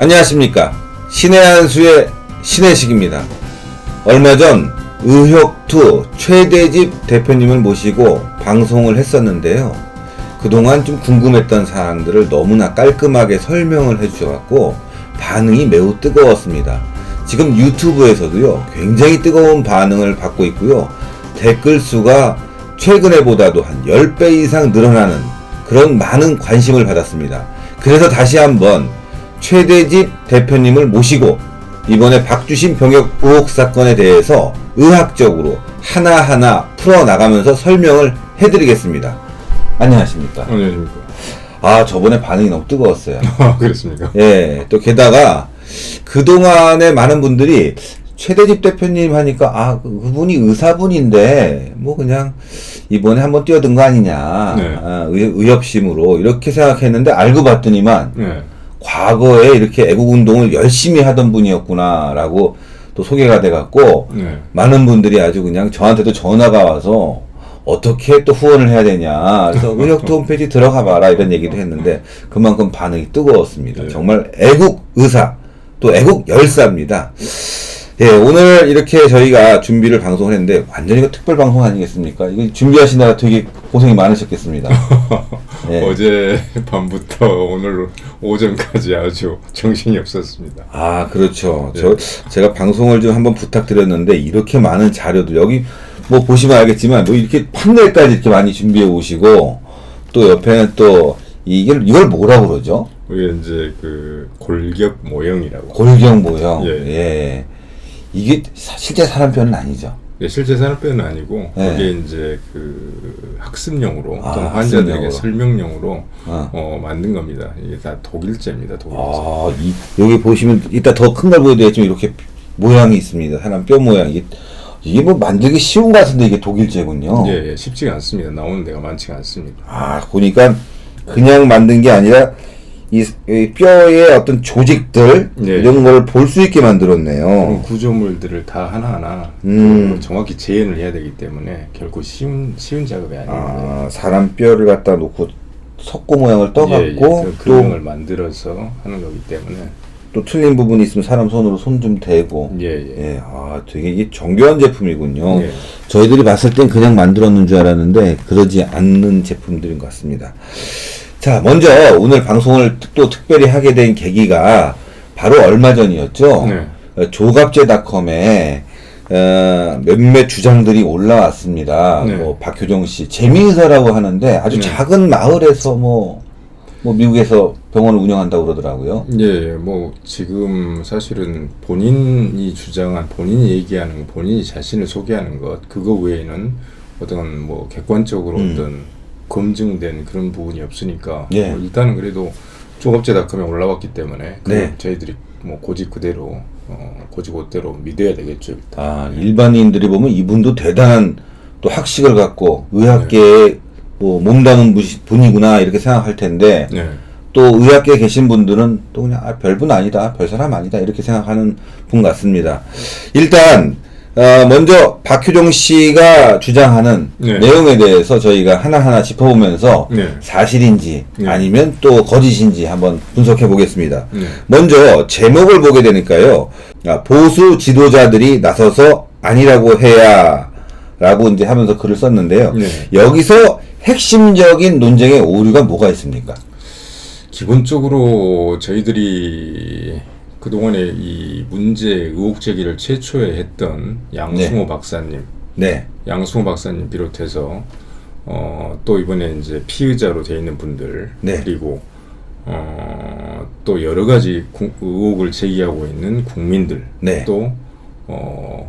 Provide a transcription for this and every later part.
안녕하십니까. 신의 한수의 신혜식입니다. 얼마 전 의혁투 최대집 대표님을 모시고 방송을 했었는데요. 그동안 좀 궁금했던 사항들을 너무나 깔끔하게 설명을 해주셔갖고 반응이 매우 뜨거웠습니다. 지금 유튜브에서도요 굉장히 뜨거운 반응을 받고 있고요. 댓글 수가 최근에 보다도 한 10배 이상 늘어나는 그런 많은 관심을 받았습니다. 그래서 다시 한번 최대집 대표님을 모시고 이번에 박주신 병역 의혹 사건에 대해서 의학적으로 하나하나 풀어나가면서 설명을 해드리겠습니다. 안녕하십니까? 안녕하십니까? 아, 저번에 반응이 너무 뜨거웠어요. 그렇습니까? 예, 또 게다가 그동안에 많은 분들이 최대집 대표님 하니까 그분이 의사분인데 뭐 그냥 이번에 한번 뛰어든 거 아니냐. 네. 의협심으로 이렇게 생각했는데 알고 봤더니만 네. 과거에 이렇게 애국운동을 열심히 하던 분이었구나라고 또 소개가 돼갖고 네. 많은 분들이 아주 그냥 저한테도 전화가 와서 어떻게 또 후원을 해야 되냐. 그래서 의협투 홈페이지 들어가 봐라 이런 얘기도 했는데 그만큼 반응이 뜨거웠습니다. 네. 정말 애국 의사 또 애국 열사입니다. 예, 오늘 이렇게 저희가 준비를 방송을 했는데 완전히 이거 특별 방송 아니겠습니까? 이거 준비하시느라 되게 고생이 많으셨겠습니다. 예. 어제 밤부터 오늘 오전까지 아주 정신이 없었습니다. 아, 그렇죠. 네. 제가 방송을 좀 한번 부탁드렸는데 이렇게 많은 자료도 여기 뭐 보시면 알겠지만 뭐 이렇게 판넬까지 이렇게 많이 준비해 오시고 또 옆에는 또 이걸 뭐라고 그러죠? 이게 이제 그 골격 모형이라고. 골격 모형. 예. 예. 이게 실제 사람 뼈는 아니죠. 예, 실제 사람뼈는 아니고 네. 이게 이제 그 학습용으로 아, 또는 환자들에게 학습용으로. 설명용으로 어. 만든 겁니다. 이게 다 독일제입니다. 독일제. 아, 여기 보시면 이따 더 큰 걸 보여드리겠지만 이렇게 모양이 있습니다. 사람 뼈 모양. 이게 뭐 만들기 쉬운 것 같은데 이게 독일제군요. 예, 쉽지가 않습니다. 나오는 데가 많지가 않습니다. 아, 보니까 그냥 만든 게 아니라 이 뼈의 어떤 조직들 네. 이런 걸 볼 수 있게 만들었네요. 그런 구조물들을 다 하나하나 정확히 재현을 해야 되기 때문에 결코 쉬운 작업이 아닙니다. 아, 사람 뼈를 갖다 놓고 석고 모양을 떠갖고 그 그림을 만들어서 하는 거기 때문에 또 틀린 부분이 있으면 사람 손으로 손 좀 대고 예. 아, 되게 이게 정교한 제품이군요. 예. 저희들이 봤을 땐 그냥 만들었는 줄 알았는데 그러지 않는 제품들인 것 같습니다. 자, 먼저 오늘 방송을 또 특별히 하게 된 계기가 바로 얼마 전이었죠. 네. 조갑제닷컴에 몇몇 주장들이 올라왔습니다. 네. 뭐 박효정 씨 재미의사라고 하는데 아주 네. 작은 마을에서 뭐 미국에서 병원을 운영한다고 그러더라고요. 예, 뭐 지금 사실은 본인이 주장한, 본인이 얘기하는, 본인이 자신을 소개하는 것 그거 외에는 어떤 뭐 객관적으로 어떤 검증된 그런 부분이 없으니까 예. 뭐 일단은 그래도 조갑제닷컴에 올라왔기 때문에 네. 저희들이 뭐 고집 그대로 고집그대로 믿어야 되겠죠. 일단. 아, 일반인들이 보면 이분도 대단한 또 학식을 갖고 의학계에 뭐 몸담은 분이구나 이렇게 생각할 텐데 네. 또 의학계에 계신 분들은 또 그냥 별분 아니다, 별 사람 아니다 이렇게 생각하는 분 같습니다. 일단 먼저 박효정 씨가 주장하는 네. 내용에 대해서 저희가 하나하나 짚어보면서 네. 사실인지 네. 아니면 또 거짓인지 한번 분석해 보겠습니다. 네. 먼저 제목을 보게 되니까요. 보수 지도자들이 나서서 아니라고 해야 라고 이제 하면서 글을 썼는데요. 네. 여기서 핵심적인 논쟁의 오류가 뭐가 있습니까? 기본적으로 저희들이 그동안에 이 문제 의혹 제기를 최초에 했던 양승호 박사님, 네. 양승호 박사님 비롯해서 또 이번에 이제 피의자로 돼 있는 분들 네. 그리고 또 여러 가지 의혹을 제기하고 있는 국민들 네. 또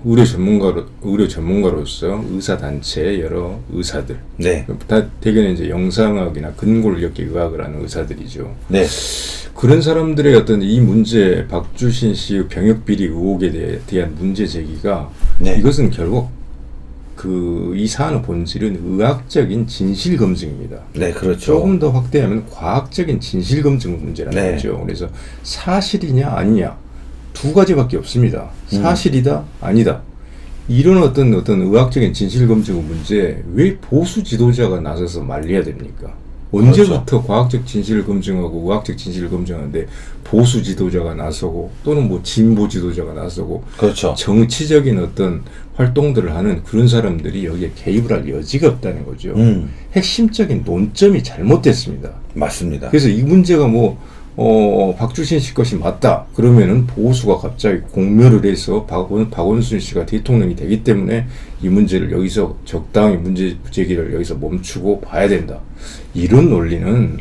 의료 전문가로서 의사 단체 여러 의사들 네. 다 대개는 이제 영상학이나 근골격계 의학을 하는 의사들이죠. 네. 그런 사람들의 어떤 이 문제, 박주신 씨의 병역 비리 의혹에 대한 문제 제기가 네. 이것은 결국 이 사안의 본질은 의학적인 진실 검증입니다. 네, 그렇죠. 조금 더 확대하면 과학적인 진실 검증 문제라는 네. 거죠. 그래서 사실이냐 아니냐 두 가지밖에 없습니다. 사실이다 아니다. 이런 어떤 의학적인 진실 검증 문제 왜 보수 지도자가 나서서 말려야 됩니까? 언제부터 그렇죠. 과학적 진실을 검증하고 의학적 진실을 검증하는데 보수 지도자가 나서고 또는 뭐 진보 지도자가 나서고 그렇죠. 정치적인 어떤 활동들을 하는 그런 사람들이 여기에 개입을 할 여지가 없다는 거죠. 핵심적인 논점이 잘못됐습니다. 맞습니다. 그래서 이 문제가 뭐 박주신 씨 것이 맞다 그러면은 보수가 갑자기 공멸을 해서 박원순 씨가 대통령이 되기 때문에 이 문제를 여기서 적당히 문제 제기를 여기서 멈추고 봐야 된다. 이런 논리는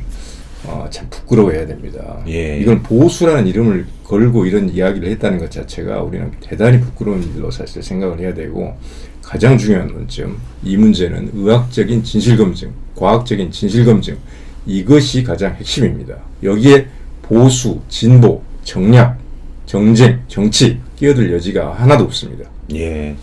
참 부끄러워해야 됩니다. 예. 이건 보수라는 이름을 걸고 이런 이야기를 했다는 것 자체가 우리는 대단히 부끄러운 일로 사실 생각을 해야 되고, 가장 중요한 논점, 이 문제는 의학적인 진실검증, 과학적인 진실검증, 이것이 가장 핵심입니다. 여기에 보수, 진보, 정략, 정쟁, 정치 끼어들 여지가 하나도 없습니다. 예.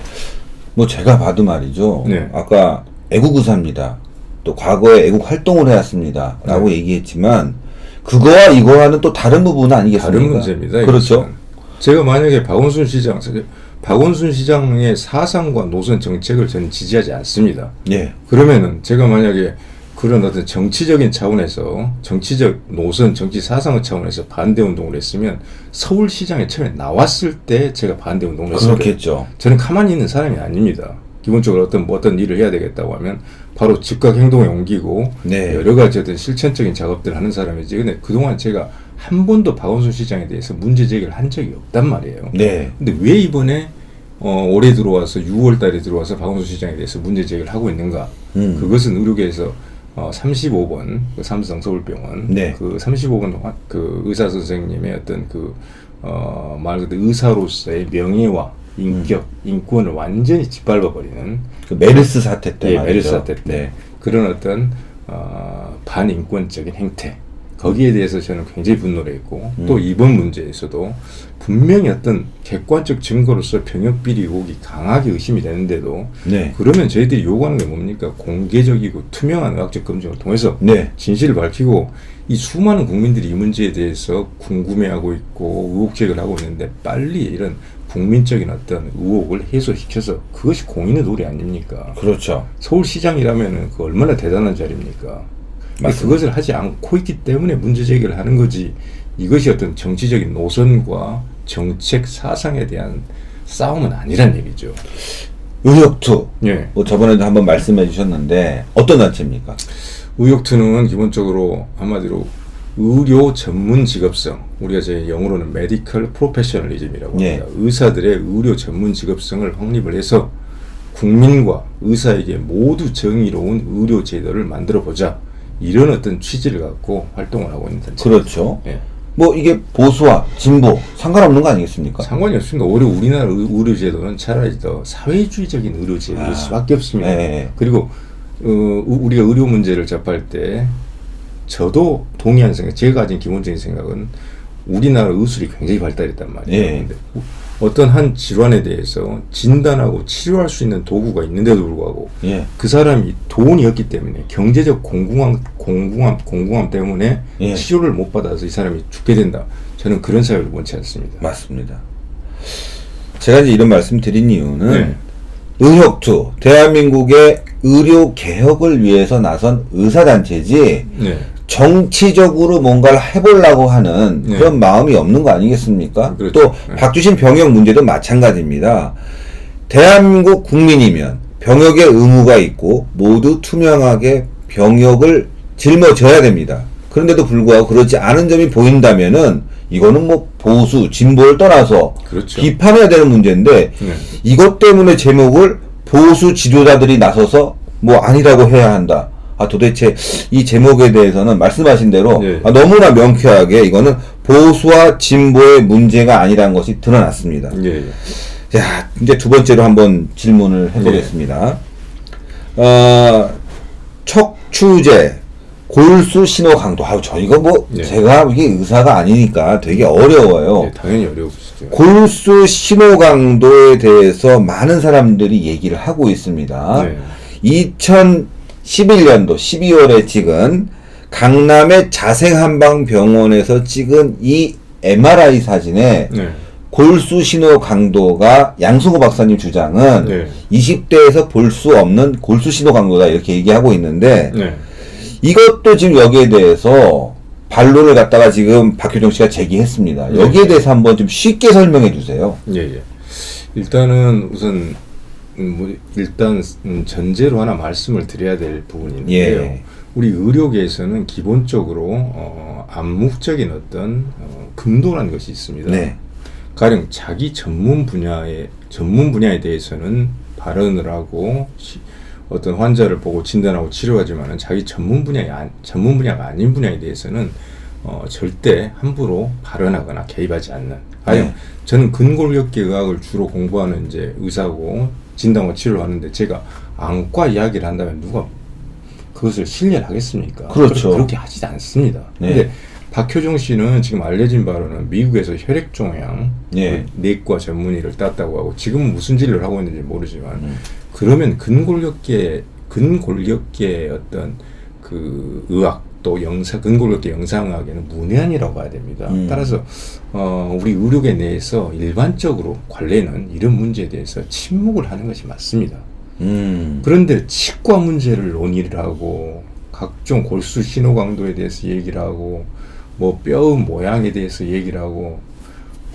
뭐 제가 봐도 말이죠. 네. 아까 애국의사입니다. 또 과거에 애국 활동을 해왔습니다. 라고 얘기했지만 그거와 이거와는 또 다른 부분 아니겠습니까? 다른 문제입니다. 그렇죠. 이것은. 제가 만약에 박원순 시장의 사상과 노선 정책을 저는 지지하지 않습니다. 예. 그러면은 제가 만약에 그런 어떤 정치적인 차원에서 정치적 노선, 정치 사상의 차원에서 반대 운동을 했으면 서울시장에 처음에 나왔을 때 제가 반대 운동을 했습니다. 그렇겠죠. 저는 가만히 있는 사람이 아닙니다. 기본적으로 어떤 일을 해야 되겠다고 하면 바로 즉각 행동에 옮기고 네. 여러 가지 어떤 실천적인 작업들을 하는 사람이지. 근데 그동안 제가 한 번도 박원순 시장에 대해서 문제 제기를 한 적이 없단 말이에요. 네. 근데 왜 이번에 올해 들어와서 6월 달에 들어와서 박원순 시장에 대해서 문제 제기를 하고 있는가? 그것은 의료계에서 35번 그 삼성 서울병원 네. 그 35번 그 의사 선생님의 어떤 말 그대로 의사로서의 명예와 인격, 인권을 완전히 짓밟아 버리는 그 메르스 사태 때 예, 말이죠. 메르스 사태 때 네. 그런 어떤 반인권적인 행태, 거기에 대해서 저는 굉장히 분노를 했고, 또 이번 문제에서도 분명히 어떤 객관적 증거로서 병역비리 의혹이 강하게 의심이 되는데도 네. 그러면 저희들이 요구하는 게 뭡니까? 공개적이고 투명한 의학적 검증을 통해서 네. 진실을 밝히고, 이 수많은 국민들이 이 문제에 대해서 궁금해하고 있고 의혹 제기를 하고 있는데 빨리 이런 국민적인 어떤 의혹을 해소시켜서, 그것이 공인의 도리 아닙니까? 그렇죠. 서울시장이라면은 그 얼마나 대단한 자리입니까? 맞습니다. 그것을 하지 않고 있기 때문에 문제 제기를 하는 거지, 이것이 어떤 정치적인 노선과 정책 사상에 대한 싸움은 아니란 얘기죠. 의혁투. 예. 뭐 저번에도 한번 말씀해 주셨는데 어떤 단체입니까? 의혹투는 기본적으로 한마디로 의료 전문 직업성, 우리가 제 영어로는 메디컬 프로페셔널리즘이라고 예. 합니다. 의사들의 의료 전문 직업성을 확립을 해서 국민과 의사에게 모두 정의로운 의료 제도를 만들어 보자, 이런 어떤 취지를 갖고 활동을 하고 있는 단체입니다. 그렇죠. 예. 뭐 이게 보수와 진보 상관없는 거 아니겠습니까? 상관이 없습니다. 오히려 우리나라 의료 제도는 차라리 더 사회주의적인 의료 제도일 수밖에 없습니다. 네. 그리고 우리가 의료 문제를 접할 때 저도 동의한 생각, 제가 가진 기본적인 생각은 우리나라 의술이 굉장히 발달했단 말이에요. 예. 근데 어떤 한 질환에 대해서 진단하고 치료할 수 있는 도구가 있는데도 불구하고 예. 그 사람이 돈이 없기 때문에, 경제적 공공함 때문에 예. 치료를 못 받아서 이 사람이 죽게 된다. 저는 그런 사회를 원치 않습니다. 맞습니다. 제가 이제 이런 말씀 드린 이유는 네. 의혁투, 대한민국의 의료 개혁을 위해서 나선 의사단체지 네. 정치적으로 뭔가를 해보려고 하는 네. 그런 마음이 없는 거 아니겠습니까? 그렇죠. 또 네. 박주신 병역 문제도 마찬가지입니다. 대한민국 국민이면 병역의 의무가 있고 모두 투명하게 병역을 짊어져야 됩니다. 그런데도 불구하고 그렇지 않은 점이 보인다면은 이거는 뭐 보수, 진보를 떠나서 그렇죠. 비판해야 되는 문제인데 네. 이것 때문에 제목을 보수 지도자들이 나서서 뭐 아니라고 해야 한다. 도대체 이 제목에 대해서는 말씀하신 대로 네. 너무나 명쾌하게 이거는 보수와 진보의 문제가 아니라는 것이 드러났습니다. 예, 예. 자, 이제 두 번째로 한번 질문을 해보겠습니다. 척추제, 골수 신호 강도. 저희가 뭐 네. 제가 이게 의사가 아니니까 되게 어려워요. 네, 당연히 어려우시죠. 골수 신호 강도에 대해서 많은 사람들이 얘기를 하고 있습니다. 네. 2011년도 12월에 찍은 강남의 자생한방병원에서 찍은 이 MRI 사진에 네. 골수 신호 강도가 양승호 박사님 주장은 네. 20대에서 볼 수 없는 골수 신호 강도다 이렇게 얘기하고 있는데 네. 이것도 지금 여기에 대해서 반론을 갖다가 지금 박효정 씨가 제기했습니다. 여기에 대해서 한번 좀 쉽게 설명해 주세요. 예. 일단은 우선 일단 전제로 하나 말씀을 드려야 될 부분인데요. 예. 우리 의료계에서는 기본적으로 암묵적인 어떤 금도라는 것이 있습니다. 네. 가령 자기 전문 분야에 대해서는 발언을 하고 어떤 환자를 보고 진단하고 치료하지만은 자기 전문 분야가 아닌 분야에 대해서는 절대 함부로 발언하거나 개입하지 않는. 가령 네. 저는 근골격계 의학을 주로 공부하는 이제 의사고 진단과 치료를 하는데 제가 안과 이야기를 한다면 누가 그것을 신뢰를 하겠습니까? 그렇죠. 그렇게 하지 않습니다. 네. 근데 박효정 씨는 지금 알려진 바로는 미국에서 혈액종양 네. 내과 전문의를 땄다고 하고 지금은 무슨 진료를 하고 있는지 모르지만 그러면 근골격계 어떤 그 의학 또 근골격계 영상의학에는 문외한이라고 봐야 됩니다. 따라서 우리 의료계 내에서 일반적으로 관례는 이런 문제에 대해서 침묵을 하는 것이 맞습니다. 그런데 치과 문제를 논의를 하고 각종 골수 신호 강도에 대해서 얘기를 하고 뭐 뼈의 모양에 대해서 얘기를 하고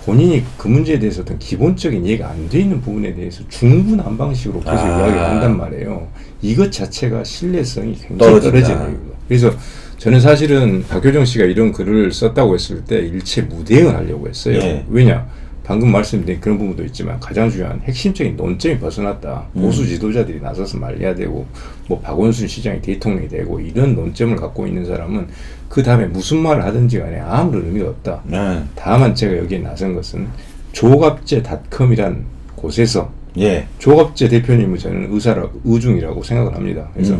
본인이 그 문제에 대해서 어떤 기본적인 이해가 안 돼 있는 부분에 대해서 중분한 방식으로 계속 이야기를 한단 말이에요. 이것 자체가 신뢰성이 굉장히 떨어지는 얘기입니다. 그래서 저는 사실은 박효정 씨가 이런 글을 썼다고 했을 때 일체 무대응을 하려고 했어요. 네. 왜냐? 방금 말씀드린 그런 부분도 있지만 가장 중요한 핵심적인 논점이 벗어났다. 보수 지도자들이 나서서 말려야 되고 뭐 박원순 시장이 대통령이 되고 이런 논점을 갖고 있는 사람은 그 다음에 무슨 말을 하든지 간에 아무런 의미가 없다. 네. 다만 제가 여기에 나선 것은 조갑제닷컴이란 곳에서 예. 조갑제 대표님은 저는 의중이라고 생각을 합니다. 그래서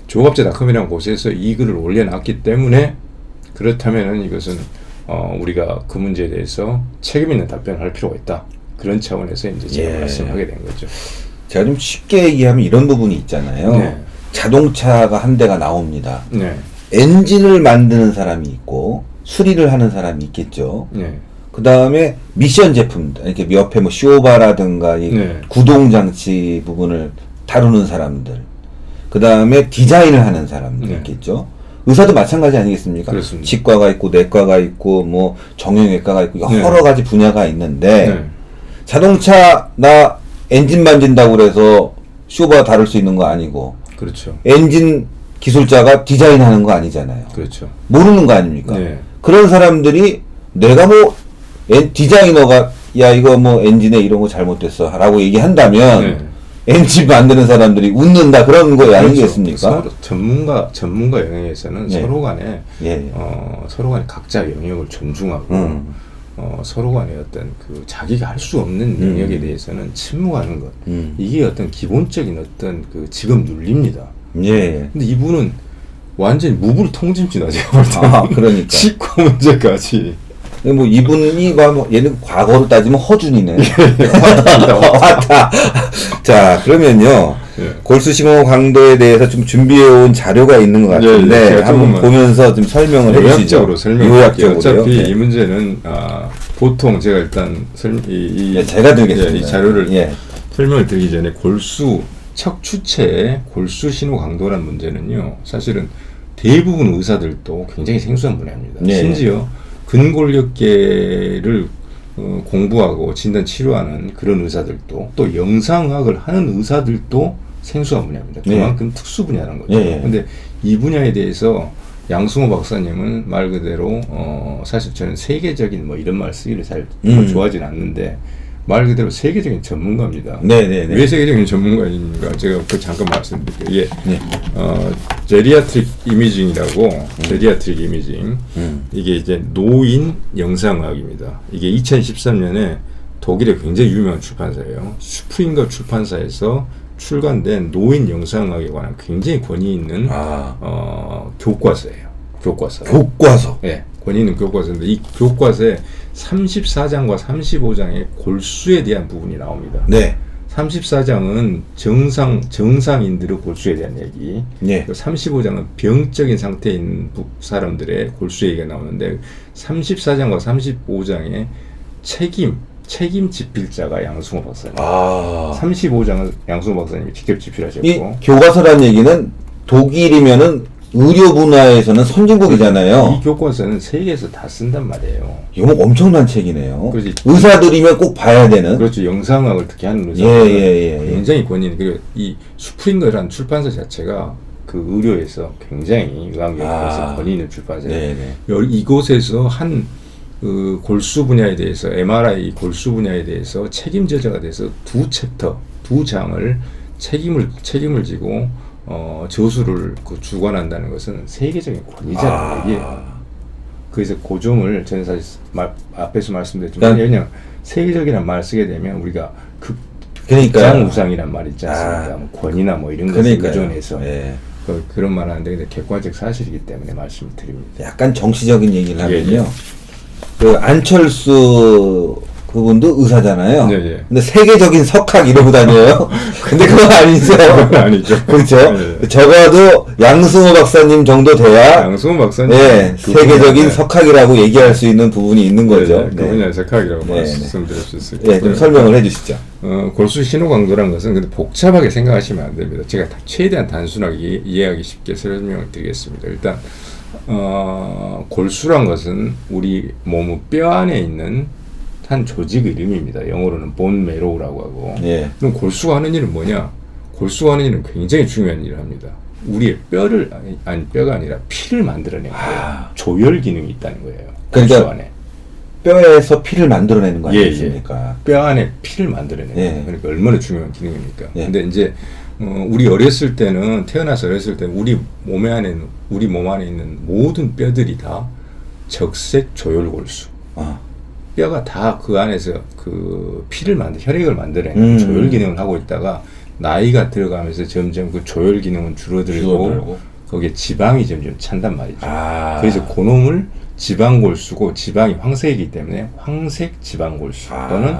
조갑제닷컴이라는 곳에서 이 글을 올려놨기 때문에 그렇다면은 이것은 우리가 그 문제에 대해서 책임 있는 답변을 할 필요가 있다. 그런 차원에서 이제 제가 말씀하게 된 거죠. 제가 좀 쉽게 얘기하면 이런 부분이 있잖아요. 네. 자동차가 한 대가 나옵니다. 네. 엔진을 만드는 사람이 있고 수리를 하는 사람이 있겠죠. 네. 그 다음에 미션 제품들, 이렇게 옆에 뭐 쇼바라든가 이 네. 구동 장치 부분을 다루는 사람들, 그 다음에 디자인을 하는 사람들 네. 있겠죠. 의사도 마찬가지 아니겠습니까? 그렇습니다. 치과가 있고 내과가 있고 뭐 정형외과가 있고 여러 네. 가지 분야가 있는데 네. 자동차 나 엔진 만진다고 그래서 쇼바 다룰 수 있는 거 아니고 그렇죠. 엔진 기술자가 디자인하는 거 아니잖아요. 그렇죠. 모르는 거 아닙니까? 네. 그런 사람들이 내가 뭐 디자이너가 야 이거 뭐 엔진에 이런 거 잘못됐어 라고 얘기한다면 네. 엔진 만드는 사람들이 웃는다 그런 거 그렇죠. 아니겠습니까? 서로 전문가 영역에서는 네. 서로 간에 예. 서로 간에 각자 영역을 존중하고 서로 간에 어떤 그 자기가 할 수 없는 영역에 대해서는 침묵하는 것 이게 어떤 기본적인 어떤 그 직업 윤리입니다. 예. 근데 이분은 완전히 무불통진주다 제가 볼 때는. 그러니까. 치과 문제까지. 뭐 이분이 뭐 얘는 과거로 따지면 허준이네. 왔다. 자, 그러면요. 예. 골수신호 강도에 대해서 좀 준비해온 자료가 있는 것 같은데 예, 예. 한번 조금만 보면서 좀 설명을 해주시죠. 요약적으로 설명할게요. 요약적으로요. 어차피 예. 이 문제는 보통 제가 일단 예, 제가 드리겠습니다. 이 자료를 예. 설명을 드리기 전에 척추체의 골수 신호 강도라는 문제는요. 사실은 대부분 의사들도 굉장히 생소한 분야입니다. 예. 심지어 근골격계를 공부하고 진단 치료하는 그런 의사들도 또 영상학을 하는 의사들도 생소한 분야입니다. 그만큼 특수 분야라는 거죠. 그런데 이 분야에 대해서 양승호 박사님은 말 그대로 사실 저는 세계적인 뭐 이런 말 쓰기를 잘 좋아하진 않는데 말 그대로 세계적인 전문가입니다. 네네네. 왜 세계적인 전문가인가? 제가 그 잠깐 말씀드릴게요. 이게 제리아트릭 이미징이라고 제리아트릭 이미징 이게 이제 노인 영상의학입니다. 이게 2013년에 독일의 굉장히 유명한 출판사예요. 슈프링거 출판사에서 출간된 노인 영상의학에 관한 굉장히 권위 있는 교과서예요. 교과서. 네, 권위 있는 교과서인데 이 교과서에 34장과 35장의 골수에 대한 부분이 나옵니다. 네. 34장은 정상인들의 골수에 대한 얘기. 네. 35장은 병적인 상태에 있는 사람들의 골수 얘기가 나오는데 34장과 35장의 책임 집필자가 양승호 박사님. 35장은 양승호 박사님이 직접 집필하셨고. 이 교과서란 얘기는 독일이면은 의료 분야에서는 선진국이잖아요. 이 교과서는 세계에서 다 쓴단 말이에요. 이거 뭐 엄청난 책이네요. 그렇지. 의사들이면 꼭 봐야 되는. 그렇죠. 영상학을 특히 하는 예, 의사들은 예. 굉장히 권위. 그리고 이 스프링거라는 출판사 자체가 그 의료에서 굉장히 의학연구에서 권위 있는 출판사예요. 네네. 이곳에서 한 그 골수 분야에 대해서 MRI 골수 분야에 대해서 책임 저자가 돼서 두 챕터, 두 장을 책임을 지고 저수를 그 주관한다는 것은 세계적인 권위자라는 얘기예요. 그래서 고종을 저는 사실 앞에서 말씀드렸지만 왜냐하면 세계적이라는 말을 쓰게 되면 우리가 극장우상이란 말 있지 않습니까? 뭐 권위나 뭐 이런 것을 의존해서 그런 말 하는데 근데 객관적 사실이기 때문에 말씀을 드립니다. 약간 정치적인 얘기를 하면요. 예. 그 안철수 그분도 의사잖아요. 네. 근데 세계적인 석학 이러고 다녀요. 근데 그건 아니죠. 아니죠. 그렇죠. 네. 적어도 양승호 박사님 정도 돼야 양승호 박사님 세계적인 석학이라고 얘기할 수 있는 부분이 있는 거죠. 그 분야의 석학이라고 말씀드릴 수 있을 거예요. 좀 설명을 해주시죠. 골수 신호 강도라는 것은 근데 복잡하게 생각하시면 안 됩니다. 제가 최대한 단순하게 이해하기 쉽게 설명을 드리겠습니다. 일단 골수란 것은 우리 몸의 뼈 안에 있는 한 조직 이름입니다. 영어로는 본 메로우라고 하고. 그럼 골수가 하는 일은 뭐냐? 골수가 하는 일은 굉장히 중요한 일을 합니다. 우리의 뼈가 아니라 피를 만들어내는 거예요. 조혈 기능이 있다는 거예요. 그러니까 골수 안에. 뼈에서 피를 만들어내는 거 아니겠습니까? 뼈 안에 피를 만들어내는 거예요. 그러니까 얼마나 중요한 기능입니까? 근데 이제 우리 어렸을 때는 태어나서 어렸을 때 우리 몸 안에 있는 모든 뼈들이 다 적색 조혈골수. 뼈가 다 그 안에서 그 혈액을 만들어내는 조혈 기능을 하고 있다가 나이가 들어가면서 점점 그 조혈 기능은 줄어들고 거기에 지방이 점점 찬단 말이죠. 그래서 그놈을 지방골수고 지방이 황색이기 때문에 황색 지방골수 또는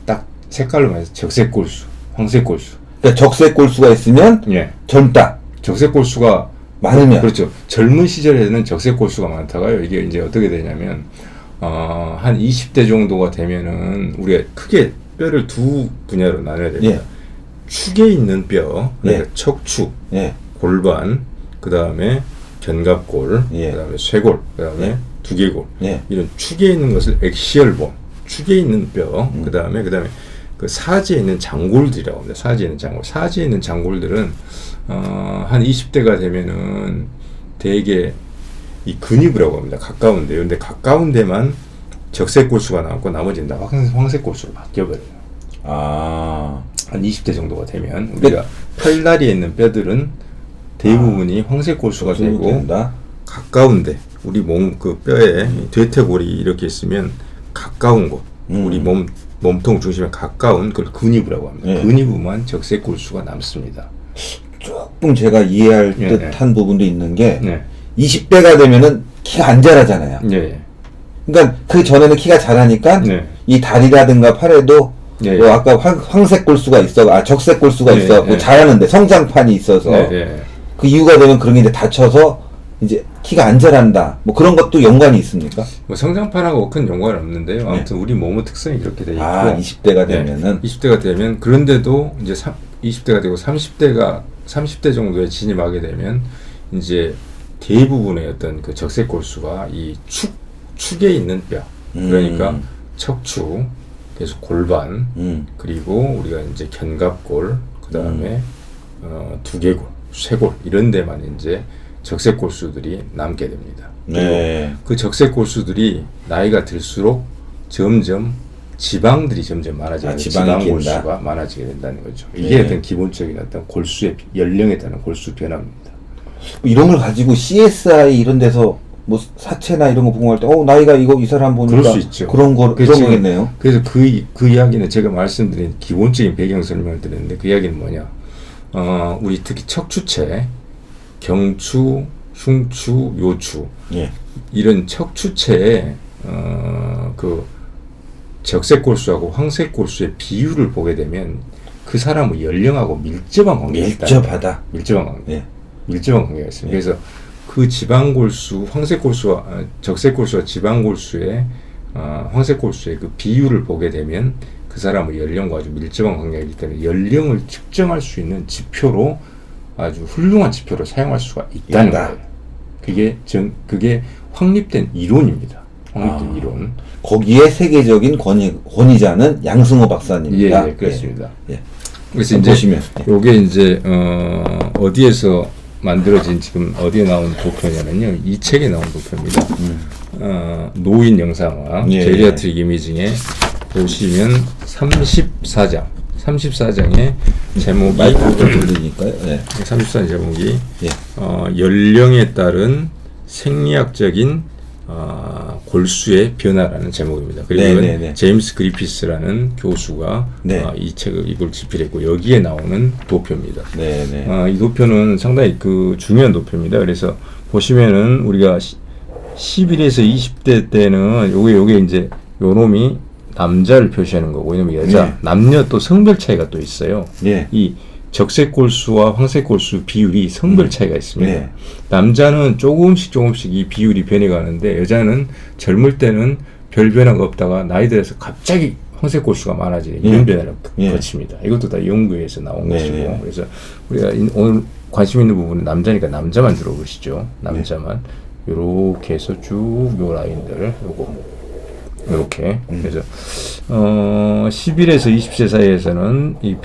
딱 색깔로 말해서 적색골수, 황색골수. 그러니까 적색골수가 있으면 젊다. 적색골수가 많으면 그렇죠. 젊은 시절에는 적색골수가 많다가요. 이게 이제 어떻게 되냐면 한 20대 정도가 되면은 우리가 크게 뼈를 두 분야로 나눠야 됩니다. 축에 있는 뼈, 그러니까 척추, 골반, 그 다음에 견갑골, 그 다음에 쇄골, 그 다음에 두개골. 이런 축에 있는 것을 액시얼본, 축에 있는 뼈, 그 다음에 그 사지에 있는 장골들이라고 합니다. 사지에 있는 장골들은 한 20대가 되면은 대개 이 근육이라고 합니다. 가까운데요. 근데 가까운 데만 적색골수가 나왔고 나머지는 다 황색골수로 바뀌어버려요. 한 20대 정도가 되면 우리가 팔다리에 있는 뼈들은 대부분이 황색골수가 되고 가까운데 우리 몸 그 뼈에 대퇴골이 이렇게 있으면 가까운 곳 우리 몸통 중심에 가까운 그걸 근위부라고 합니다. 근위부만 적색골수가 남습니다. 조금 제가 이해할 듯한 부분도 있는 게 20대가 되면은 키가 안 자라잖아요. 그러니까 그 전에는 키가 자라니까 이 다리라든가 팔에도 뭐 아까 황색 골수가 있어, 적색 골수가 있어, 자라는데 성장판이 있어서 그 이유가 되면 그런 게 이제 다쳐서 이제 키가 안 자란다. 뭐 그런 것도 연관이 있습니까? 뭐 성장판하고 큰 연관은 없는데요. 아무튼 우리 몸의 특성이 그렇게 돼 있고 20대가 되면은 20대가 되면 그런데도 이제 20대가 되고 30대 정도에 진입하게 되면 이제 대부분의 어떤 그 적색골수가 이 축에 있는 뼈, 그러니까 척추, 계속 골반, 그리고 우리가 이제 견갑골, 그 다음에 두개골, 쇄골 이런 데만 이제 적색골수들이 남게 됩니다. 그 적색골수들이 나이가 들수록 점점 지방들이 점점 많아지게 지방골수가 많아지게 된다는 거죠. 이게 어떤 기본적인 어떤 골수의 연령에 따른 골수 변화입니다. 이런 걸 가지고 CSI 이런 데서 뭐 사체나 이런 거 보고할 때 나이가 이 사람 보니까 그럴 수 있죠. 그런 거겠네요. 그래서 그 이야기는 제가 말씀드린 기본적인 배경 설명을 드렸는데 그 이야기는 뭐냐? 우리 특히 척추체, 경추, 흉추, 요추 이런 척추체에 그 적색골수하고 황색골수의 비율을 보게 되면 그 사람의 연령하고 밀접한 관계가 있다. 밀접한 관계가 있습니다. 그래서 그 지방골수, 적색골수와 지방골수의 황색골수의 그 비율을 보게 되면 그 사람의 연령과 아주 밀접한 관계이기 때문에 연령을 측정할 수 있는 지표로 아주 훌륭한 지표로 사용할 수가 있다는 있다. 거예요. 그게 확립된 이론입니다. 확립된 이론. 거기에 세계적인 권위자는 양승호 박사님입니다. 예, 그렇습니다. 예. 그래서 이제 보시면 요게 이제 어디에서 만들어진 지금 어디에 나온 도표냐면요, 이 책에 나온 도표입니다. 노인 영상화 예. 제리아트릭 이미징에 보시면 34장의 제목이 마이크를 돌리니까요. 예. 34장 제목이 예. 연령에 따른 생리학적인 골수의 변화라는 제목입니다. 그리고 이건 네네네. 제임스 그리피스라는 교수가 네. 이걸 집필했고 여기에 나오는 도표입니다. 네네. 이 도표는 상당히 중요한 도표입니다. 그래서 보시면은 우리가 11에서 20대 때는 요게 이제 요놈이 남자를 표시하는 거고, 이놈이 여자, 네. 남녀 또 성별 차이가 또 있어요. 예. 이 적색 골수와 황색 골수 비율이 성별 차이가 있습니다. 네. 남자는 조금씩 이 비율이 변해가는데, 여자는 젊을 때는 별 변화가 없다가 나이 들어서 갑자기 황색 골수가 많아지는 이런 변화를 거칩니다. 이것도 다 연구에서 나온 것이고, 그래서 우리가 오늘 관심 있는 부분은 남자니까 남자만 들어보시죠. 남자만 요렇게 해서 쭉 요 라인들 요렇게 그래서 11에서 20세 사이에서는 이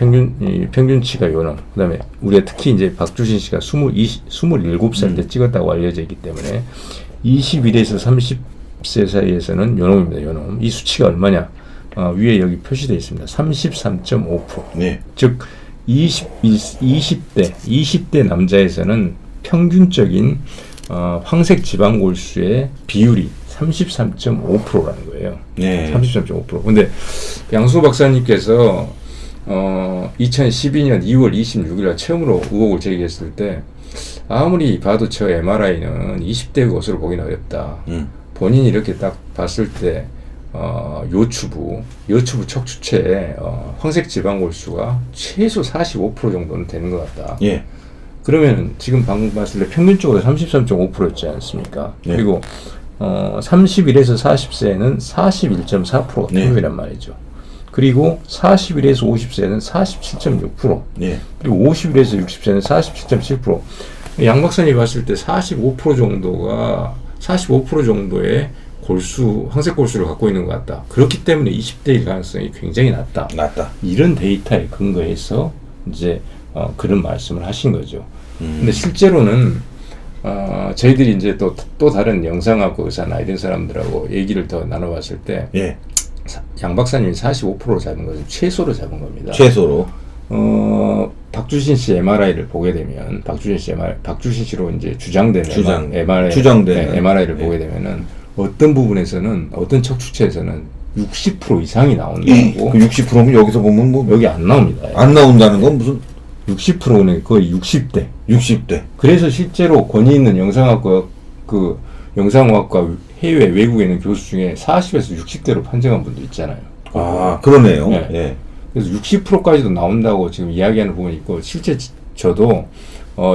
평균치가 요놈, 그다음에 우리가 특히 이제 박주신 씨가 27살 때 찍었다고 알려져 있기 때문에 21에서 30세 사이에서는 요놈입니다. 요놈. 이 수치가 얼마냐? 위에 여기 표시되어 있습니다. 33.5%. 네. 즉 20대 남자에서는 평균적인 황색 지방골수의 비율이 33.5%라는 거예요. 네. 33.5%. 근데 양수 박사님께서 2012년 2월 26일 날 처음으로 의혹을 제기했을 때, 아무리 봐도 저 MRI는 20대 것으로 보기는 어렵다. 본인이 이렇게 딱 봤을 때 여추부 척추체에 황색 지방골수가 최소 45% 정도는 되는 것 같다. 예. 그러면 지금 방금 봤을 때 평균적으로 33.5%였지 않습니까? 예. 그리고 31에서 40세에는 41.4%가 평균이란 말이죠. 그리고 41에서 50세는 47.6%, 예. 그리고 51에서 60세는 47.7%. 양 박사님이 봤을 때 45% 정도의 황색 골수를 갖고 있는 것 같다. 그렇기 때문에 20대일 가능성이 굉장히 낮다. 이런 데이터에 근거해서 이제 그런 말씀을 하신 거죠. 근데 실제로는 저희들이 이제 또 다른 영상학과 의사나 이런 사람들하고 얘기를 더 나눠봤을 때, 예. 양 박사님이 45%로 잡은 것은 최소로 잡은 겁니다. 최소로. 박주신 씨 MRI를 보게 되면, 박주신 씨로 이제 주장되는 MRI를 보게 되면은 어떤 부분에서는, 어떤 척추체에서는 60% 이상이 나온다고. 그 60%면 여기서 보면 뭐 여기 안 나옵니다. 안 나온다는 건 무슨 60%는 거의 60대. 그래서 실제로 권위 있는 영상학과 해외 외국에 있는 교수 중에 40에서 60대로 판정한 분도 있잖아요. 아, 그러네요. 네. 예. 그래서 60%까지도 나온다고 지금 이야기하는 부분이 있고, 실제 저도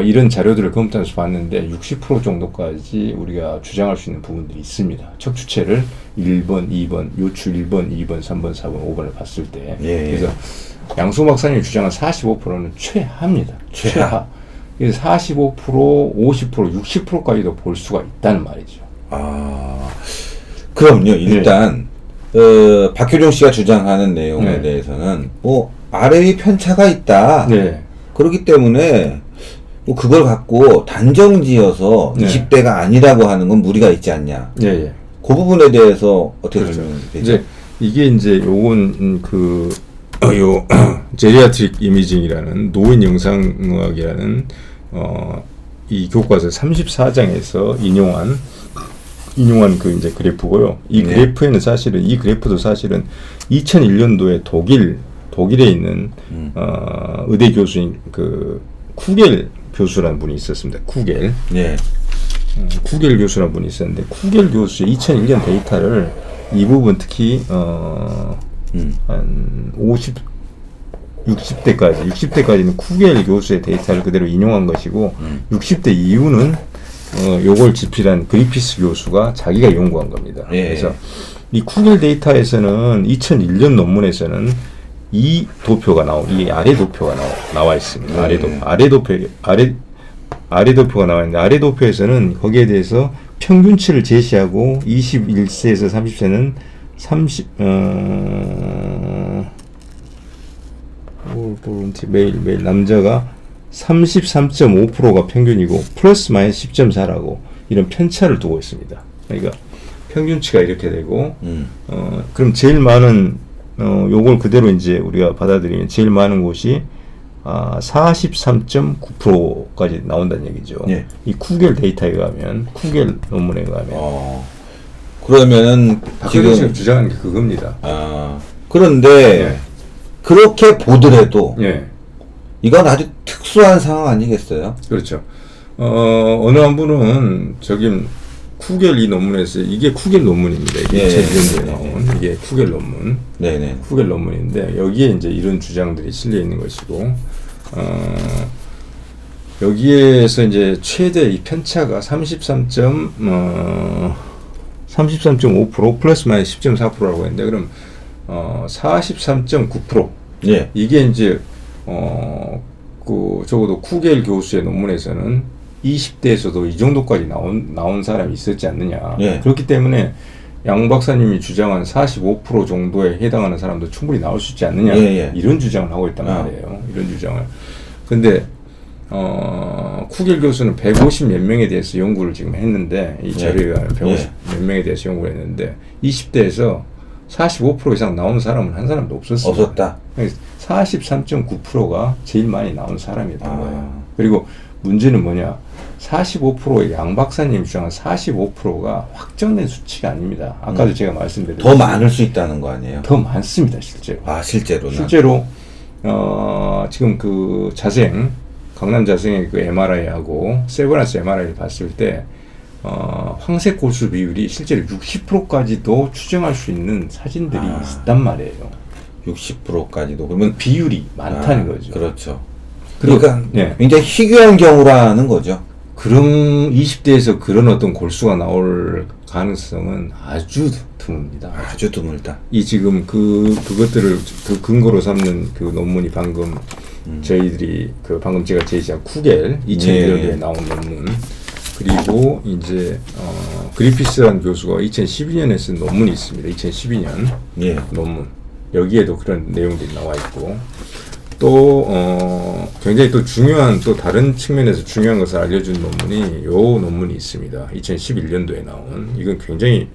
이런 자료들을 검토해서 봤는데 60% 정도까지 우리가 주장할 수 있는 부분들이 있습니다. 척추체를 1번, 2번, 요추 1번, 2번, 3번, 4번, 5번을 봤을 때. 그래서 양수 박사님이 주장한 45%는 최하입니다. 최하. 그래서 45%, 50%, 60%까지도 볼 수가 있다는 말이죠. 그럼요. 일단 박효종 씨가 주장하는 내용에 대해서는 뭐 아래위 편차가 있다. 그렇기 때문에 뭐 그걸 갖고 단정지어서 20대가 아니라고 하는 건 무리가 있지 않냐. 그 부분에 대해서 어떻게 설명되죠? 이제 이게 이제 요건 요 제리아트릭 이미징이라는 노인 영상의학이라는 이 교과서 34장에서 인용한 그 이제 그래프고요. 이 그래프에는 이 그래프도 사실은 2001년도에 독일에 있는 의대 교수인 쿠겔 교수라는 분이 있었습니다. 쿠겔 교수라는 분이 있었는데, 쿠겔 교수의 2001년 데이터를 이 부분 특히 한 60대까지는 쿠겔 교수의 데이터를 그대로 인용한 것이고, 60대 이후는 요걸 집필한 그리피스 교수가 자기가 연구한 겁니다. 그래서 이 쿠겔 데이터에서는 2001년 논문에서는 이 도표가 이 아래 도표가 나와 있습니다. 네. 아래 도표가 나와 있는데, 아래 도표에서는 거기에 대해서 평균치를 제시하고 21세에서 30세는 매일 남자가 33.5%가 평균이고 플러스 마이너스 10.4라고 이런 편차를 두고 있습니다. 그러니까 평균치가 이렇게 되고 그럼 제일 많은 요걸 그대로 이제 우리가 받아들이면 제일 많은 곳이 43.9%까지 나온다는 얘기죠. 예. 이 쿠겔 데이터에 가면, 쿠겔 논문에 가면 그러면은 박근혜 씨가 주장하는 게 그겁니다. 그런데 예. 그렇게 보더라도 예. 이건 아주 특수한 상황 아니겠어요? 그렇죠. 어느 한 분은 쿠겔 이 논문에서 이게 쿠겔 논문입니다. 이게 2001년도에 나온 이게 쿠겔 논문. 네네. 쿠겔 논문인데 여기에 이제 이런 주장들이 실려 있는 것이고, 여기에서 이제 최대 이 편차가 33.5% 플러스 마이너스 10.4%라고 했는데, 그럼 43.9%. 예. 이게 이제 적어도 쿠겔 교수의 논문에서는 20대에서도 이 정도까지 나온 사람이 있었지 않느냐. 예. 그렇기 때문에 양 박사님이 주장한 45% 정도에 해당하는 사람도 충분히 나올 수 있지 않느냐. 예. 이런 주장을 하고 있단 말이에요. 이런 주장을. 근데 쿠겔 교수는 150 몇 명에 대해서 연구를 지금 했는데, 이 자료에 150 몇 명에 대해서 연구를 했는데 20대에서 45% 이상 나오는 사람은 한 사람도 없었어요. 없었다. 43.9%가 제일 많이 나온 사람이었던 거예요. 그리고 문제는 뭐냐? 45%의 양 박사님 주장한 45%가 확정된 수치가 아닙니다. 아까도 제가 말씀드렸듯이 더 많을 수 있다는 거 아니에요? 더 많습니다, 실제로. 실제로는? 실제로 지금 그 강남 자생의 그 MRI하고 세브란스 MRI를 봤을 때 황색 골수 비율이 실제로 60%까지도 추정할 수 있는 사진들이 있단 말이에요. 60%까지도 그러면 비율이 많다는 거죠. 그렇죠. 그러니까 굉장히 희귀한 경우라는 거죠. 그런 20대에서 그런 어떤 골수가 나올 가능성은 아주 드뭅니다. 아주 드물다. 이 지금 그것들을 그 근거로 삼는 그 논문이 방금 저희들이 방금 제가 제시한 쿠겔 2001년도에 나온 논문, 그리고 이제 그리피스라는 교수가 2012년에 쓴 논문이 있습니다. 2012년 논문. 여기에도 그런 내용들이 나와 있고, 또 굉장히 또 중요한, 또 다른 측면에서 중요한 것을 알려준 논문이 요 논문이 있습니다. 2011년도에 나온, 이건 굉장히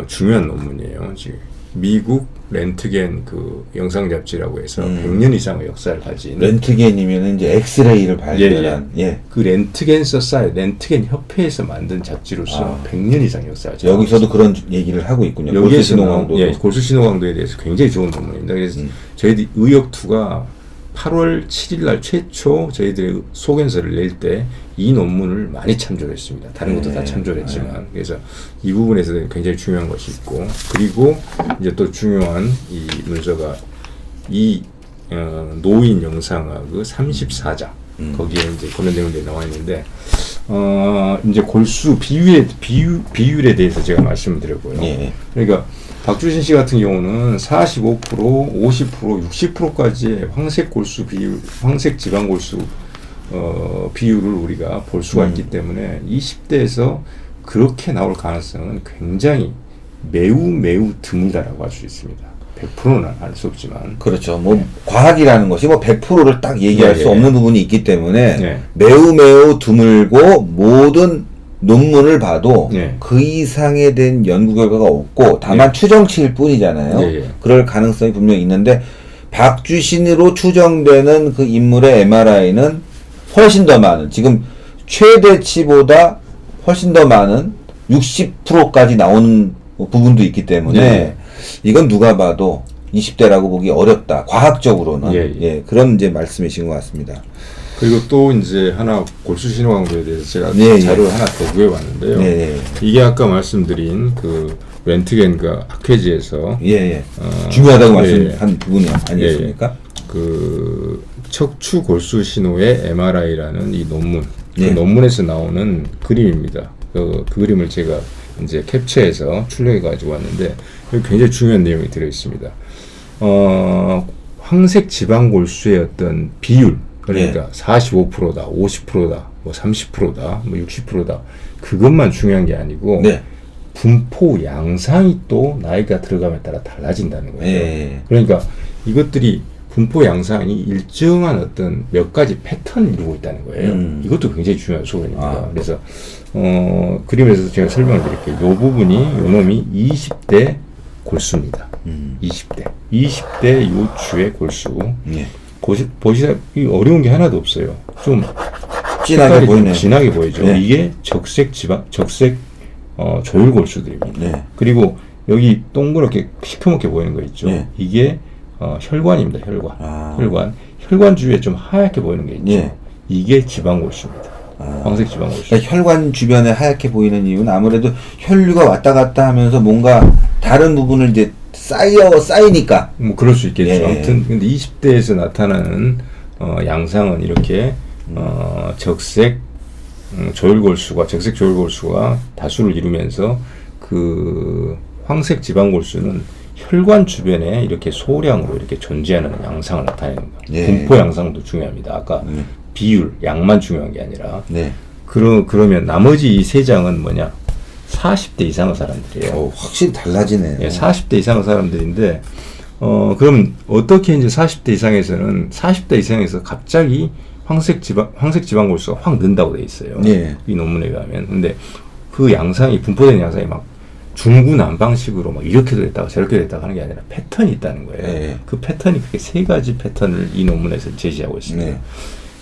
중요한 논문이에요. 지금 미국 렌트겐 그 영상 잡지라고 해서 100년 이상의 역사를 가진, 렌트겐이면 이제 엑스레이를 발견한 그 렌트겐 협회에서 만든 잡지로서 100년 이상 역사가 여기서도 그런 얘기를 하고 있군요. 골수 신호 강도에 대해서 굉장히 좋은 논문입니다. 그래서 저희들이 의역투가 8월 7일 날 최초 저희들이 소견서를 낼 때 이 논문을 많이 참조를 했습니다. 다른 것도 다 참조를 했지만. 그래서 이 부분에서 굉장히 중요한 것이 있고, 그리고 이제 또 중요한 이 문서가 이 노인 영상학의 34장. 거기에 이제 그런 내용들이 나와 있는데, 이제 골수 비율에 대해서 제가 말씀을 드렸고요. 그러니까 박주신 씨 같은 경우는 45%, 50%, 60%까지의 황색 골수 비율, 황색 지방 골수 비율을 우리가 볼 수가 있기 때문에 20대에서 그렇게 나올 가능성은 굉장히 매우 드물다라고 할 수 있습니다. 100%는 알 수 없지만. 그렇죠. 과학이라는 것이 100%를 딱 얘기할 수 없는 부분이 있기 때문에 매우 드물고, 모든 논문을 봐도 그 이상에 대한 연구 결과가 없고, 다만 추정치일 뿐이잖아요. 그럴 가능성이 분명히 있는데, 박주신으로 추정되는 그 인물의 MRI는 훨씬 더 많은, 지금 최대치보다 훨씬 더 많은 60%까지 나오는 부분도 있기 때문에 이건 누가 봐도 20대라고 보기 어렵다. 과학적으로는. 그런 이제 말씀이신 것 같습니다. 그리고 또 이제 하나 골수 신호 강도에 대해서 제가 자료를 하나 더 구해봤는데요. 이게 아까 말씀드린 그 렌트겐과 아케지에서 중요하다고 말씀한 부분이 아니었습니까? 그 척추 골수 신호의 MRI라는 이 논문, 그 논문에서 나오는 그림입니다. 그 그림을 제가 이제 캡처해서 출력해 가지고 왔는데, 여기 굉장히 중요한 내용이 들어 있습니다. 황색 지방 골수의 어떤 비율, 그러니까 45%다, 50%다, 뭐 30%다, 뭐 60%다, 그것만 중요한 게 아니고 네. 분포 양상이 또 나이가 들어감에 따라 달라진다는 거예요. 예. 그러니까 이것들이 분포 양상이 일정한 어떤 몇 가지 패턴을 이루고 있다는 거예요. 이것도 굉장히 중요한 소견입니다. 그래서 그림에서 제가 설명을 드릴게요. 이 부분이 요 놈이 20대 골수입니다. 20대 요추의 골수. 예. 보시다 이 어려운 게 하나도 없어요. 좀 진하게 보이네요. 진하게 보이죠. 네. 이게 적색 조율 골수들입니다. 네. 그리고 여기 동그랗게 시커멓게 보이는 거 있죠. 네. 이게 혈관입니다. 혈관. 아. 혈관 주위에 좀 하얗게 보이는 게 있죠. 네. 이게 지방골수입니다. 황색 지방골수. 그러니까 혈관 주변에 하얗게 보이는 이유는 아무래도 혈류가 왔다 갔다 하면서 뭔가 다른 부분을 이제 쌓이니까. 뭐 그럴 수 있겠죠. 예. 아무튼 근데 20대에서 나타나는 양상은 이렇게 적색 적색 조율골수가 다수를 이루면서 그 황색 지방골수는 혈관 주변에 이렇게 소량으로 이렇게 존재하는 양상을 나타내는 거. 예. 분포 양상도 중요합니다. 아까 비율, 양만 중요한 게 아니라. 네. 그러면 나머지 이 세 장은 뭐냐? 40대 이상의 사람들이에요. 확실히 달라지네요. 예, 40대 이상의 사람들인데, 그럼 어떻게 이제 40대 이상에서 갑자기 황색 지방골수가 확 는다고 돼 있어요. 예. 이 논문에 의하면. 근데 그 양상이, 분포된 양상이 막 중구난방식으로 막 이렇게 됐다가 저렇게 됐다가 하는 게 아니라 패턴이 있다는 거예요. 예. 그 패턴이 그렇게 세 가지 패턴을 이 논문에서 제시하고 있습니다. 네.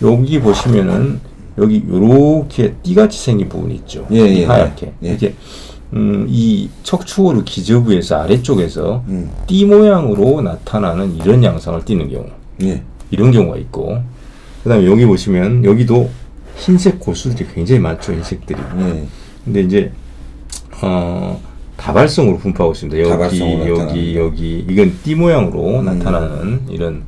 여기 보시면은 여기 요렇게 띠같이 생긴 부분이 있죠. 예. 하얗게. 예. 이렇게 이 척추오르 기저부에서 아래쪽에서 띠 모양으로 나타나는 이런 양상을 띠는 경우. 예. 이런 경우가 있고, 그 다음에 여기 보시면 여기도 흰색 골수들이 굉장히 많죠. 흰색들이. 예. 근데 이제 다발성으로 분포하고 있습니다. 다발성으로 여기 이건 띠 모양으로 나타나는 이런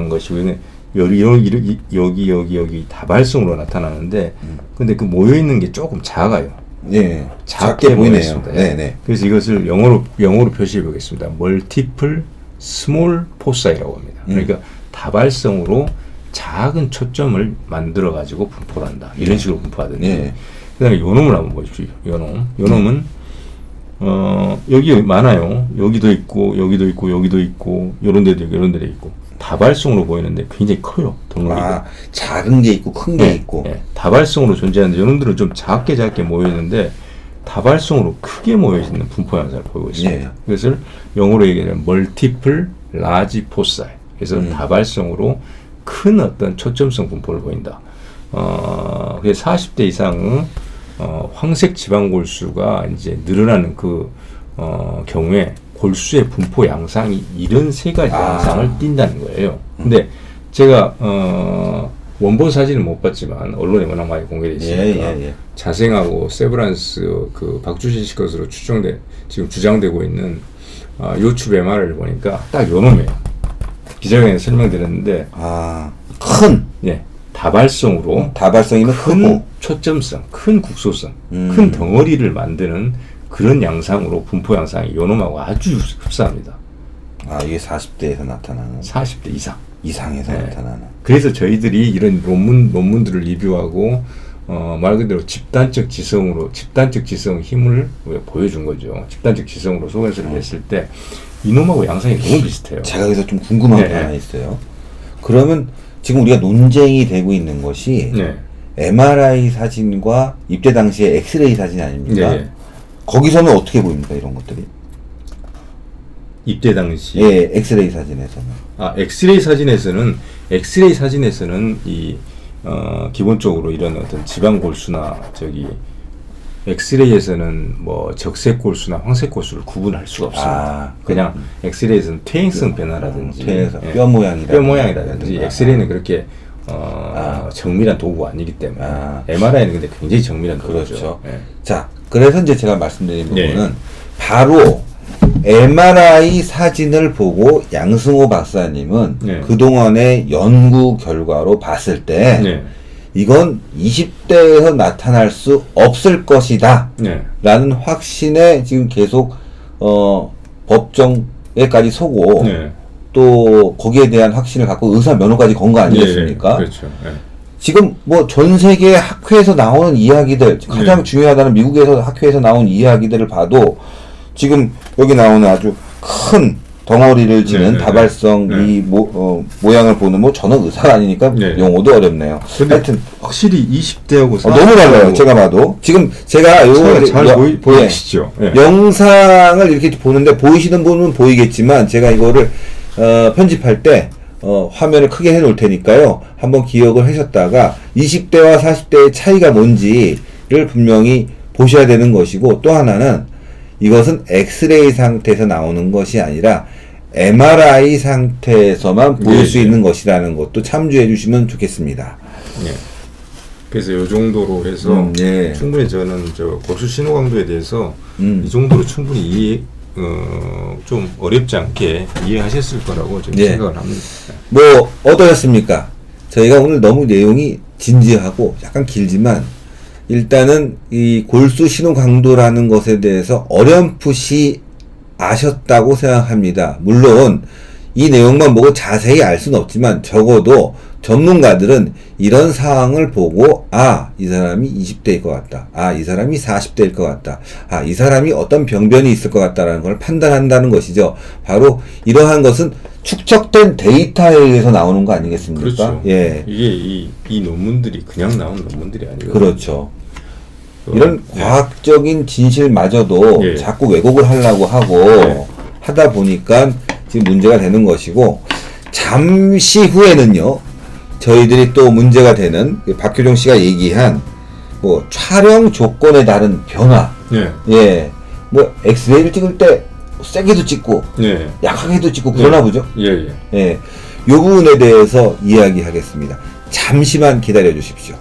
것이고, 여기 다발성으로 나타나는데, 근데 그 모여 있는 게 조금 작아요. 예. 작게 보이네요. 보이네요. 네네. 그래서 이것을 영어로 표시해 보겠습니다. Multiple Small Fossi라고 합니다. 그러니까 다발성으로 작은 초점을 만들어 가지고 분포를 한다. 이런 식으로 분포하든지. 예. 그다음에 요 놈을 한번 보십시오. 요 놈은 여기 많아요. 여기도 있고 여기도 있고 여기도 있고 요런 데도 있고 요런 데도 있고. 다발성으로 보이는데 굉장히 커요. 덩어리가. 작은 게 있고 큰 게 있고. 네. 다발성으로 존재하는데 요놈들은 좀 작게 모여 있는데 다발성으로 크게 모여 있는 분포 양상을 보이고 있습니다. 예. 그것을 영어로 얘기하면 multiple large foci. 그래서 다발성으로 큰 어떤 초점성 분포를 보인다. 그래서 40대 이상의 황색 지방골수가 이제 늘어나는 그 경우에 골수의 분포 양상이 이런 세 가지 양상을 띈다는 거예요. 근데 제가 원본 사진은 못 봤지만 언론에 워낙 많이 공개되어 있으니까 자생하고 세브란스 그 박주신 씨 것으로 지금 주장되고 있는 요추 MR을 보니까 딱 요 놈이에요. 기자회견에 설명드렸는데 큰 다발성이면 큰 크고 초점성, 큰 국소성, 큰 덩어리를 만드는 그런 양상으로 분포 양상이 요 놈하고 아주 흡사합니다. 이게 40대에서 나타나는 40대 이상에서 나타나는. 그래서 저희들이 이런 논문들을 리뷰하고 말 그대로 집단적 지성 힘을 보여준 거죠. 집단적 지성으로 소견서를 냈을 때 이놈하고 양상이 너무 비슷해요. 제가 여기서 좀 궁금한 게 하나 있어요. 그러면 지금 우리가 논쟁이 되고 있는 것이 MRI 사진과 입대 당시의 엑스레이 사진 아닙니까? 거기서는 어떻게 보입니까, 이런 것들이? 입대 당시 엑스레이 사진에서는. 엑스레이 사진에서는 이 기본적으로 이런 어떤 지방 골수나 엑스레이에서는 뭐 적색 골수나 황색 골수를 구분할 수가 없습니다. 그냥 엑스레이에서는 퇴행성 변화라든지 뼈 모양이라든지 엑스레이는 그렇게 정밀한 도구가 아니기 때문에 MRI는 근데 굉장히 정밀한 도구죠. 그렇죠. 자, 그래서 이제 제가 말씀드린 부분은 바로 MRI 사진을 보고 양승호 박사님은 그동안의 연구 결과로 봤을 때 이건 20대에서 나타날 수 없을 것이다 라는 확신에 지금 계속 법정에까지 서고 또 거기에 대한 확신을 갖고 의사 면허까지 건 거 아니겠습니까? 예, 그렇죠. 예. 지금 뭐 전 세계 학회에서 나오는 이야기들 가장 중요하다는 미국에서 학회에서 나온 이야기들을 봐도 지금 여기 나오는 아주 큰 덩어리를 지는 다발성 이 모양을 보는 뭐 저는 의사가 아니니까 용어도 어렵네요. 하여튼 확실히 20대하고 너무 달라요. 제가 봐도 지금 제가 요거 잘 보이시죠? 영상을 이렇게 보는데 보이시는 분은 보이겠지만 제가 이거를 편집할 때 화면을 크게 해놓을 테니까요. 한번 기억을 하셨다가 20대와 40대의 차이가 뭔지를 분명히 보셔야 되는 것이고, 또 하나는 이것은 엑스레이 상태에서 나오는 것이 아니라 MRI 상태에서만 보일 수 있는 것이라는 것도 참조해 주시면 좋겠습니다. 네. 그래서 이 정도로 해서 충분히 저는 저 고수 신호 강도에 대해서 이 정도로 충분히 좀 어렵지 않게 이해하셨을 거라고 좀 생각을 합니다. 뭐 어떠셨습니까? 저희가 오늘 너무 내용이 진지하고 약간 길지만 일단은 이 골수 신호 강도라는 것에 대해서 어렴풋이 아셨다고 생각합니다. 물론 이 내용만 보고 자세히 알 수는 없지만 적어도 전문가들은 이런 상황을 보고 이 사람이 20대일 것 같다. 이 사람이 40대일 것 같다. 이 사람이 어떤 병변이 있을 것 같다라는 걸 판단한다는 것이죠. 바로 이러한 것은 축적된 데이터에 의해서 나오는 거 아니겠습니까? 그렇죠. 예. 이게 이 논문들이 그냥 나온 논문들이 아니고 그렇죠. 이런 과학적인 진실마저도 자꾸 왜곡을 하려고 하고 하다 보니까 지금 문제가 되는 것이고, 잠시 후에는요 저희들이 또 문제가 되는 박효정 씨가 얘기한 뭐 촬영 조건에 따른 변화, 뭐 엑스레이를 찍을 때 세게도 찍고 약하게도 찍고 그러나 보죠. 요 부분에 대해서 이야기하겠습니다. 잠시만 기다려 주십시오.